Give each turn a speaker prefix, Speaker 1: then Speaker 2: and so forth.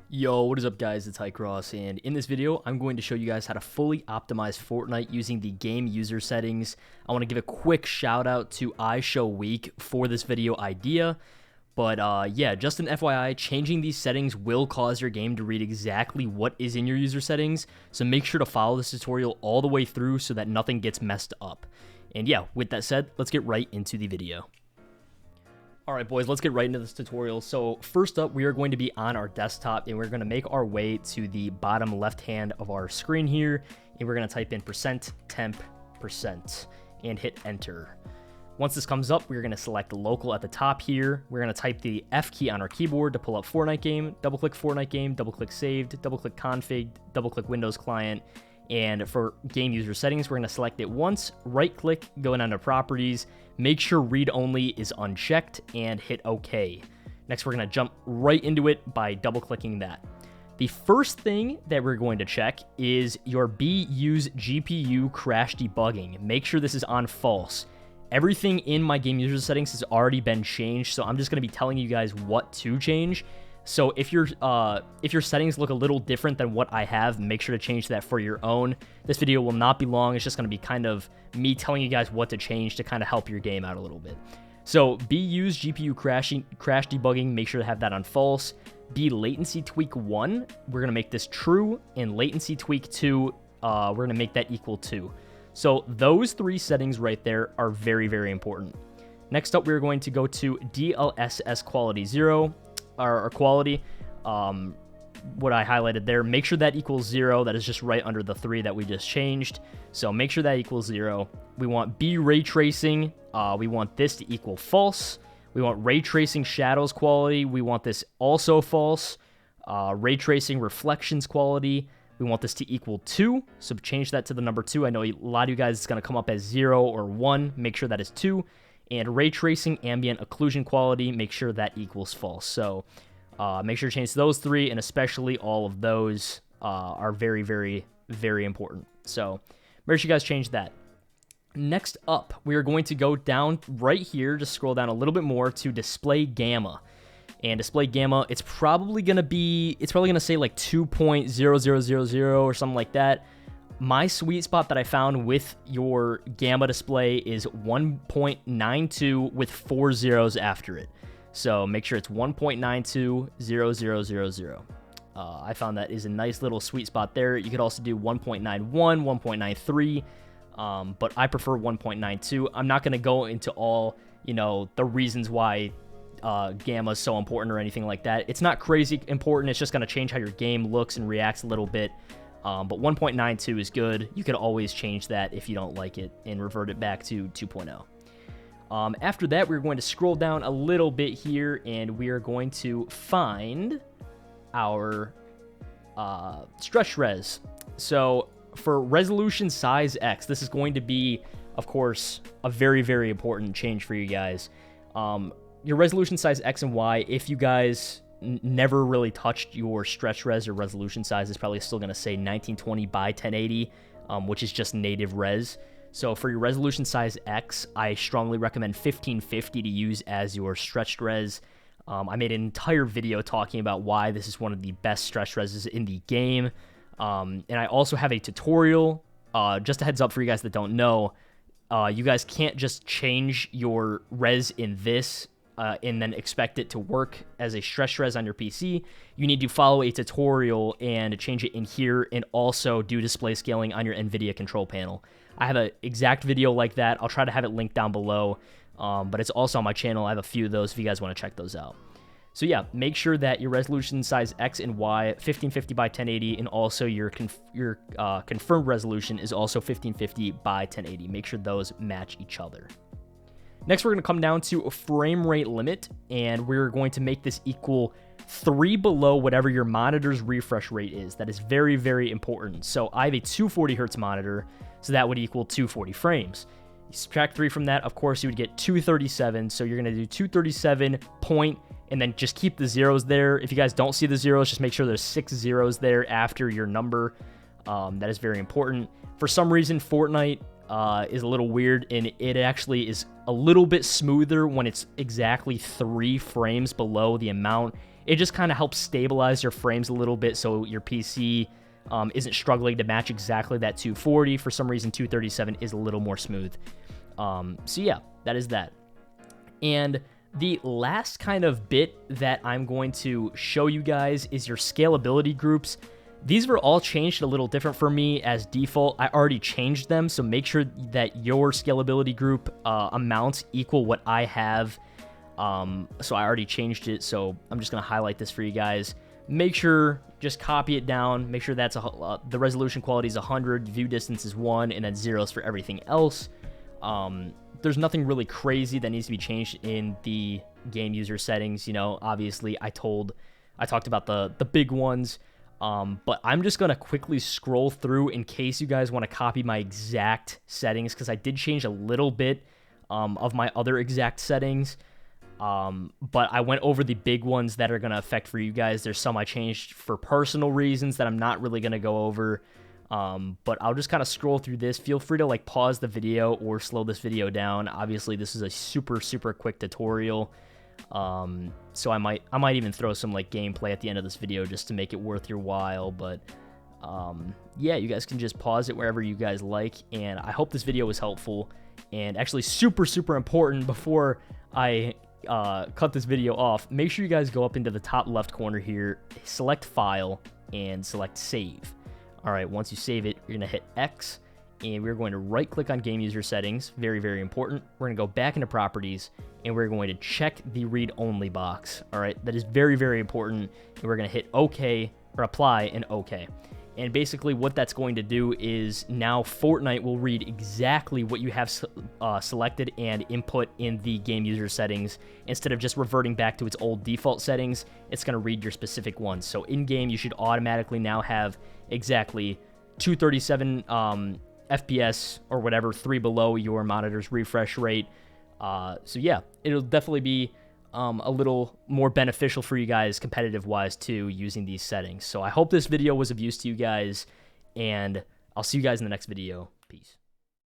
Speaker 1: Yo, what is up guys, it's Hycross, and in this video, I'm going to show you guys how to fully optimize Fortnite using the game user settings. I want to give a quick shout out to iShowWeek for this video idea, but yeah, just an FYI, changing these settings will cause your game to read exactly what is in your user settings, so make sure to follow this tutorial all the way through so that nothing gets messed up. And yeah, with that said, let's get right into the video. Alright boys, let's get right into this tutorial. So first up, we are going to be on our desktop and we're going to make our way to the bottom left hand of our screen here, and we're going to type in %temp% and hit enter. Once this comes up, we're going to select local at the top here. We're going to type the F key on our keyboard to pull up Fortnite game, double click Fortnite game, double click saved, double click config, double click Windows client. And for game user settings, we're going to select it once, right click, go in under properties, make sure read only is unchecked, and hit OK. Next, we're going to jump right into it by double clicking that. The first thing that we're going to check is your use GPU crash debugging. Make sure this is on false. Everything in my game user settings has already been changed, so I'm just going to be telling you guys what to change. So if your settings look a little different than what I have, make sure to change that for your own. This video will not be long. It's just going to be kind of me telling you guys what to change to kind of help your game out a little bit. So use GPU crash debugging, make sure to have that on false. Latency tweak 1, we're going to make this true, and latency tweak 2, we're going to make that equal 2. So those three settings right there are very, very important. Next up, we're going to go to DLSS quality 0. Our quality, what I highlighted there, make sure that equals 0. That is just right under the 3 that we just changed. So make sure that equals 0. We want ray tracing. We want this to equal false. We want ray tracing shadows quality. We want this also false. Ray tracing reflections quality. We want this to equal 2. So change that to the number 2. I know a lot of you guys, it's going to come up as 0 or 1. Make sure that is 2. And ray tracing ambient occlusion quality, make sure that equals false. So make sure to change those 3, and especially all of those are very, very, very important. So make sure you guys change that. Next up, we are going to go down right here, just scroll down a little bit more to display gamma. And display gamma, it's probably going to say like 2.0000 or something like that. My sweet spot that I found with your gamma display is 1.92 with 4 zeros after it. So make sure it's 1.920000. I found that is a nice little sweet spot there. You could also do 1.91, 1.93, but I prefer 1.92. I'm not going to go into all, the reasons why gamma is so important or anything like that. It's not crazy important. It's just going to change how your game looks and reacts a little bit. But 1.92 is good. You could always change that if you don't like it and revert it back to 2.0. After that, we're going to scroll down a little bit here, and we are going to find our stretch res. So for resolution size X, this is going to be, of course, a very, very important change for you guys. Your resolution size X and Y, if you guys never really touched your stretch res or resolution size, is probably still going to say 1920 by 1080, which is just native res. So for your resolution size X, I strongly recommend 1550 to use as your stretched res. I made an entire video talking about why this is one of the best stretch reses in the game. And I also have a tutorial, just a heads up for you guys that don't know, you guys can't just change your res in this and then expect it to work as a stretch res on your PC. You need to follow a tutorial and change it in here, and also do display scaling on your NVIDIA control panel. I have an exact video like that. I'll try to have it linked down below, but it's also on my channel. I have a few of those if you guys want to check those out. So yeah, make sure that your resolution size X and Y, 1550 by 1080, and also your confirmed resolution is also 1550 by 1080. Make sure those match each other. Next, we're going to come down to a frame rate limit, and we're going to make this equal 3 below whatever your monitor's refresh rate is. That is very, very important. So I have a 240 hertz monitor, so that would equal 240 frames. You subtract 3 from that, of course, you would get 237. So you're going to do 237 point, and then just keep the zeros there. If you guys don't see the zeros, just make sure there's 6 zeros there after your number. That is very important. For some reason, Fortnite is a little weird, and it actually is a little bit smoother when it's exactly 3 frames below the amount it just kind of helps stabilize your frames a little bit so your PC isn't struggling to match exactly that 240. For some reason, 237 is a little more smooth. So yeah, that is that. And the last kind of bit that I'm going to show you guys is your scalability groups. These were all changed a little different for me as default. I already changed them, so make sure that your scalability group amounts equal what I have. So I already changed it, so I'm just going to highlight this for you guys. Make sure, just copy it down. Make sure that's the resolution quality is 100, view distance is 1, and then 0 is for everything else. There's nothing really crazy that needs to be changed in the game user settings. You know, obviously I talked about the big ones. But I'm just going to quickly scroll through in case you guys want to copy my exact settings, because I did change a little bit of my other exact settings. But I went over the big ones that are going to affect for you guys. There's some I changed for personal reasons that I'm not really going to go over. But I'll just kind of scroll through this. Feel free to like pause the video or slow this video down. Obviously, this is a super quick tutorial. So I might even throw some like gameplay at the end of this video just to make it worth your while. But yeah, you guys can just pause it wherever you guys like. And I hope this video was helpful. And actually super important, before I cut this video off, make sure you guys go up into the top left corner here, select File, and select Save. All right, once you save it, you're going to hit X, and we're going to right-click on Game User Settings. Very important. We're going to go back into Properties, and we're going to check the Read-Only box. All right, that is very important, and we're going to hit OK, or Apply, and OK. And basically what that's going to do is now Fortnite will read exactly what you have selected and input in the game user settings. Instead of just reverting back to its old default settings, it's going to read your specific ones. So in-game, you should automatically now have exactly 237 FPS or whatever, 3 below your monitor's refresh rate. So yeah, it'll definitely be a little more beneficial for you guys competitive-wise too, using these settings. So I hope this video was of use to you guys, and I'll see you guys in the next video. Peace.